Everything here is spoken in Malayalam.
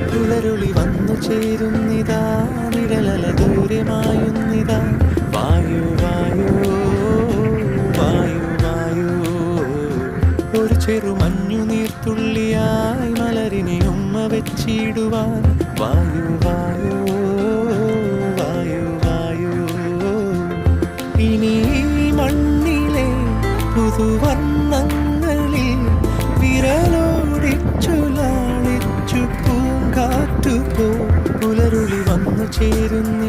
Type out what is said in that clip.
പുലരുളി വന്നു ചേരുന്നിതാ നിഴലല ദൂരമായുന്നിതാ വായു വായു വായു വായു ഒരു ചെറു മഞ്ഞു നീർത്തുള്ളിയായി മലരിനെ ഉമ്മ വെച്ചിടുവാൻ വായു വായു വായു വായു ഇനി മണ്ണിലെ പുതുവർണ്ണങ്ങളിൽ വിരലോടിച്ചു ലാളിച്ചു പൂങ്കാറ്റുപോ പുലരുളി വന്നു ചേരുന്ന